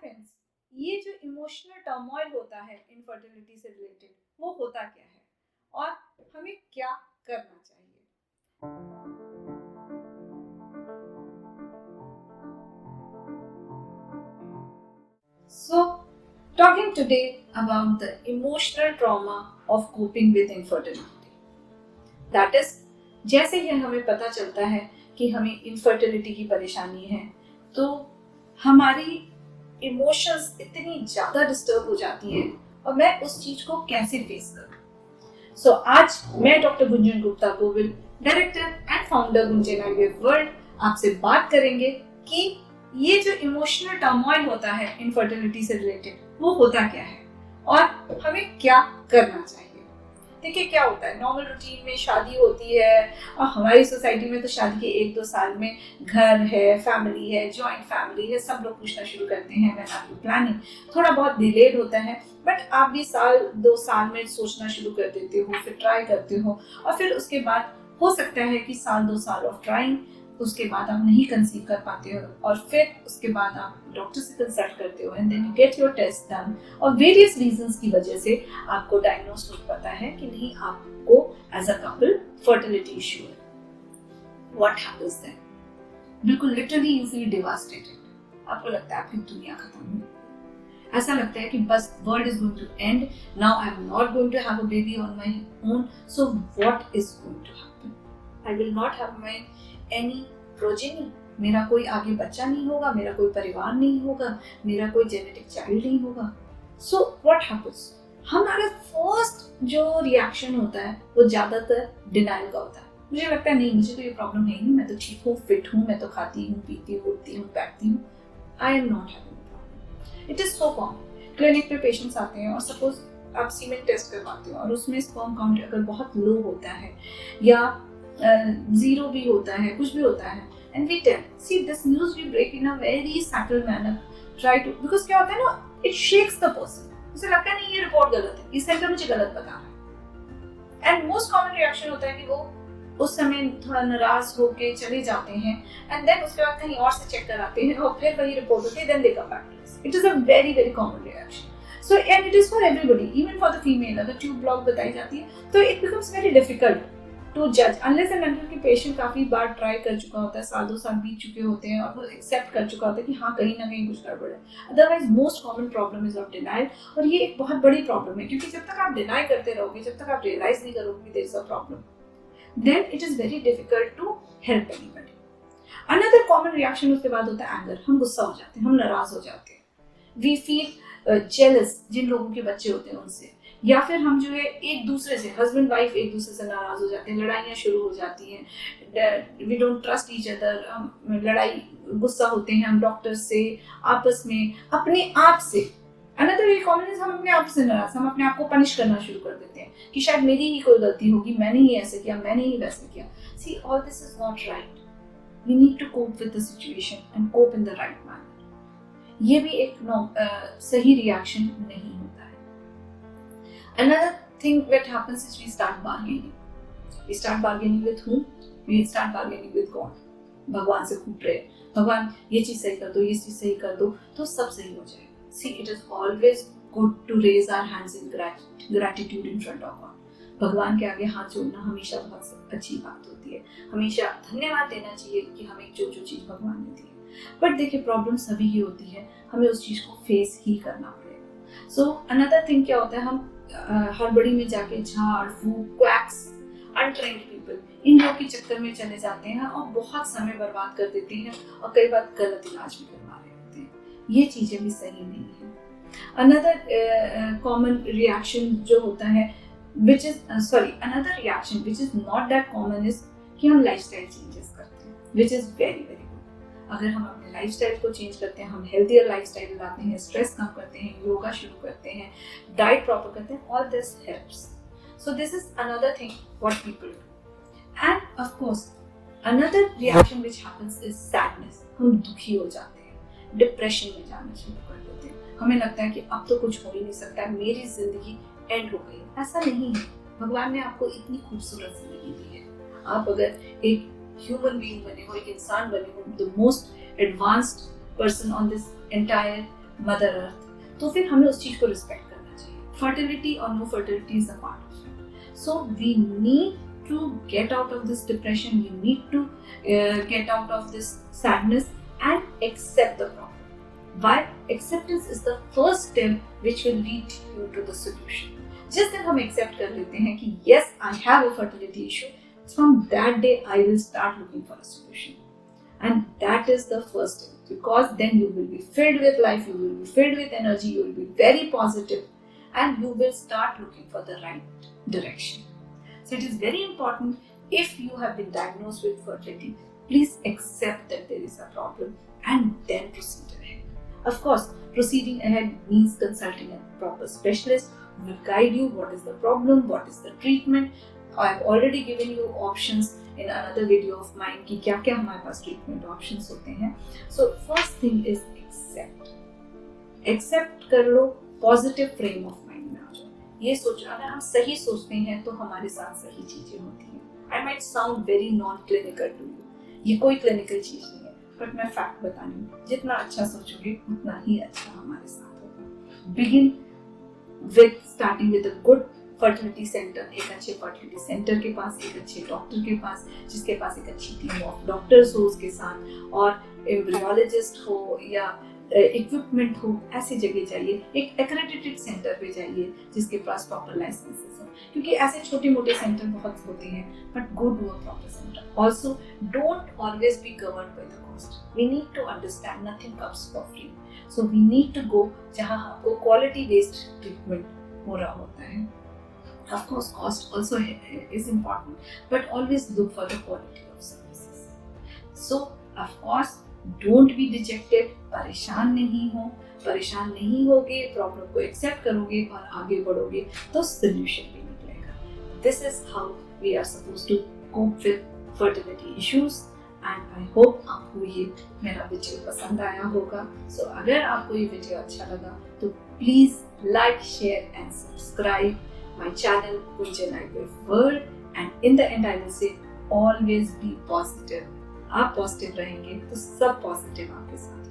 Friends, ये जो emotional turmoil होता है इनफर्टिलिटी से रिलेटेड, वो होता क्या है और हमें क्या करना चाहिए? So, talking today about the emotional trauma of coping with infertility. That is, जैसे ही हमें पता चलता है कि हमें इनफर्टिलिटी की परेशानी है, तो हमारी इमोशंस इतनी ज्यादा डिस्टर्ब हो जाती हैं और मैं उस चीज को कैसे फेस करूं। सो आज मैं doctor Gunjan Gupta Govil, director and founder Gunjan IVF world, आपसे बात करेंगे कि ये जो इमोशनल टर्मोइल होता है इनफर्टिलिटी से रिलेटेड, वो होता क्या है और हमें क्या करना चाहिए। देखिए क्या होता है, नॉर्मल रूटीन में शादी होती है और हमारी सोसाइटी में तो शादी के 1-2 साल में घर है, फैमिली है, जॉइंट फैमिली है, सब लोग पूछना शुरू करते हैं व्हेन आर यू प्लानिंग। थोड़ा बहुत डिलेड होता है, बट आप भी 1-2 साल में सोचना शुरू कर देते हो, फिर ट्राई करते हो और फिर उसके बाद हो सकता है कि 1-2 साल ऑफ ट्राइंग, उसके बाद आप नहीं कंसीव कर पाते हो और फिर उसके बाद आप डॉक्टर से कंसल्ट करते हो and then you get your test done और वेरियस रीजंस की वजह से आपको डायग्नोज हो पाता है कि नहीं, आपको as a couple fertility issue है। What happens then? बिल्कुल लिटरली यू फील डिवास्टेटेड। आपको लगता है आपकी दुनिया खत्म हुई, ऐसा लगता है कि बस world is going to end, now I am not going to have a baby on my own, so what is going to happen? I will not have my any progeny, मेरा कोई आगे बच्चा नहीं होगा, मेरा कोई परिवार नहीं होगा, मेरा कोई जेनेटिक चाइल्ड नहीं होगा। So what happens? हमारा फर्स्ट जो रिएक्शन होता है वो ज्यादातर डिनाइल का होता है। मुझे लगता है नहीं, मुझे तो ये प्रॉब्लम है ही नहीं, मैं तो ठीक हूँ, फिट हूँ, मैं तो खाती हूँ, पीती हूँ, उठती हूँ, बैठती हूँ। आई am not having problem. It is so common. Clinic पे पेशेंट्स आते हैं और सपोज आप सीमेन टेस्ट करवाते हो और उसमें स्पर्म काउंट अगर बहुत लो होता है या जीरो भी होता है, कुछ भी होता है, and we tell, see this news we break in a very subtle manner, try to, because क्या होता है ना, it shakes the person, उसे लगता है नहीं ये रिपोर्ट गलत है, इस सेंटर मुझे गलत बता रहा है। एंड मोस्ट कॉमन रिएक्शन होता है कि वो उस समय थोड़ा नाराज होके चले जाते हैं एंड देन उसके बाद कहीं और से चेक कराते हैं और फिर वही रिपोर्ट होती है, then they come back to us. It is a very very common reaction. So and it is for everybody, even for the female. अगर ट्यूब ब्लॉक बताई जाती है तो it becomes very difficult to जज unless and until कि patient काफी बार try कर चुका होता है, 1-2 साल बीत चुके होते हैं और वो एक्सेप्ट कर चुका होता है कि हाँ कहीं ना कहीं कुछ गड़बड़ है। Otherwise most common problem is of denial, और ये एक बहुत बड़ी प्रॉब्लम है क्योंकि जब तक आप डिनाई करते रहोगे, जब तक आप रियलाइज नहीं करोगे there is a problem, then it is very difficult to help anybody. Another common reaction उसके बाद होता है एंगर। हम गुस्सा हो जाते हैं, हम नाराज हो जाते हैं, वी फील जेलस जिन लोगों के बच्चे होते हैं उनसे, या फिर हम जो है एक दूसरे से, हस्बैंड वाइफ एक दूसरे से नाराज हो जाते हैं, लड़ाइयाँ शुरू हो जाती हैं, we don't trust each other, लड़ाई गुस्सा होते हैं हम डॉक्टर से, आपस में, अपने आप से। अनदर वेरी कॉमन इज हम अपने आप से नाराज, हम अपने आप को पनिश करना शुरू कर देते हैं कि शायद मेरी ही कोई गलती होगी, मैंने ही ऐसे किया, मैंने ही वैसे किया। See all this is not right. We need to cope with the situation and cope in the right manner. ये भी एक सही रिएक्शन नहीं होता है। Another thing that happens is we start bargaining. We start bargaining with whom? We start bargaining with God. भगवान से खूब प्रे, भगवान ये चीज सही कर दो, ये चीज सही कर दो, तो सब सही हो जाएगा। See, it is always good to raise our hands in gratitude in front of God. भगवान के आगे हाथ जोड़ना हमेशा बहुत अच्छी बात होती है। हमेशा धन्यवाद देना चाहिए कि हमें जो जो चीज भगवान ने दी है। बट देखिए प्रॉब्लम सभी की होती है, हमें उस चीज को फेस ही करना पड़ेगा। सो अनदर थिंग क्या होता है, हम हड़बड़ी में जाके झाड़ फूक, क्वैक्स, अनट्रेन्ड पीपल, इन लोग के चक्कर में चले जाते हैं और बहुत समय बर्बाद कर देते हैं और कई बार गलत इलाज भी करवा रहे होते हैं। ये चीजें भी सही नहीं है। अनदर कॉमन रिएक्शन जो होता है another reaction which is not that common is कि हम लाइफस्टाइल चेंजेस करते हैं, which is very very good. अगर हम अपने लाइफस्टाइल को चेंज करते हैं, हम हेल्थियर लाइफस्टाइल लाते हैं, स्ट्रेस कम करते हैं, योगा शुरू करते हैं, डाइट प्रॉपर करते हैं, all this helps. So this is another thing what people do. End of course another reaction which happens is sadness. हम दुखी हो जाते हैं, डिप्रेशन में जाना शुरू कर देते हैं, हमें लगता है कि अब तो कुछ हो ही नहीं सकता, मेरी जिंदगी एंड हो गई। ऐसा नहीं है, भगवान ने आपको इतनी खूबसूरत जिंदगी दी है। आप अगर एक ह्यूमन बीइंग बने हो, एक इंसान बने हो, the most advanced person on this entire mother earth, तो फिर हमें उस चीज को रिस्पेक्ट करना चाहिए. फर्टिलिटी और no fertility is a part of it. So we need to get out of this depression, we need to get out of this sadness and accept the problem. Why? Acceptance is the first step which will lead you to the solution. जिस दिन हम accept कर लेते हैं कि yes, I have a fertility issue, from that day I will start looking for a solution. And that is the first step, because then you will be filled with life, you will be filled with energy, you will be very positive, and you will start looking for the right direction. So it is very important, if you have been diagnosed with fertility, please accept that there is a problem and then proceed ahead. Of course, proceeding ahead means consulting a proper specialist who will guide you what is the problem, what is the treatment. I have already given you options in another video of mine कि क्या क्या हमारे पास treatment options होते हैं. So first thing is accept. Accept कर लो, positive frame of mind में आ जाओ. ये सोचो, अगर हम सही सोचते हैं तो हमारे साथ सही चीजें होती हैं. I might sound very non-clinical to you. ये कोई clinical चीज नहीं है, but मैं fact बता रही हूँ. जितना अच्छा सोचोगे उतना ही अच्छा हमारे साथ होगा. Begin with starting with a good fertility center. एक अच्छे fertility center के पास, एक अच्छे डॉक्टर के पास, जिसके पास एक अच्छी टीम ऑफ डॉक्टर्स हो उसके साथ, और एम्ब्रियोलॉजिस्ट हो या इक्विपमेंट हो, ऐसी जगह जाइए. एक एक्रेडिटेड सेंटर पे जाइए जिसके पास प्रॉपर लाइसेंसेस हो, क्योंकि ऐसे छोटे मोटे सेंटर बहुत होते हैं, but go to a proper centre. Also don't always be covered by the cost. We need to understand nothing comes for free. So we need to go जहाँ आपको क्वालिटी बेस्ड ट्रीटमेंट हो रहा होता है. Of course, cost also is important, but always look for the quality of services. So, of course, don't be dejected. परेशान नहीं हो. परेशान नहीं होगे, प्रॉब्लम को एक्सेप्ट करोगे और आगे बढ़ोगे तो सोल्यूशन भी निकलेगा. This is how we are supposed to cope with fertility issues. And I hope आपको ये मेरा वीडियो पसंद आया होगा. So, अगर आपको ये वीडियो अच्छा लगा तो please like, share and subscribe my channel Gunjan IVF World. And in the end I will say, always be positive. आप पॉजिटिव रहेंगे तो सब पॉजिटिव आपके साथ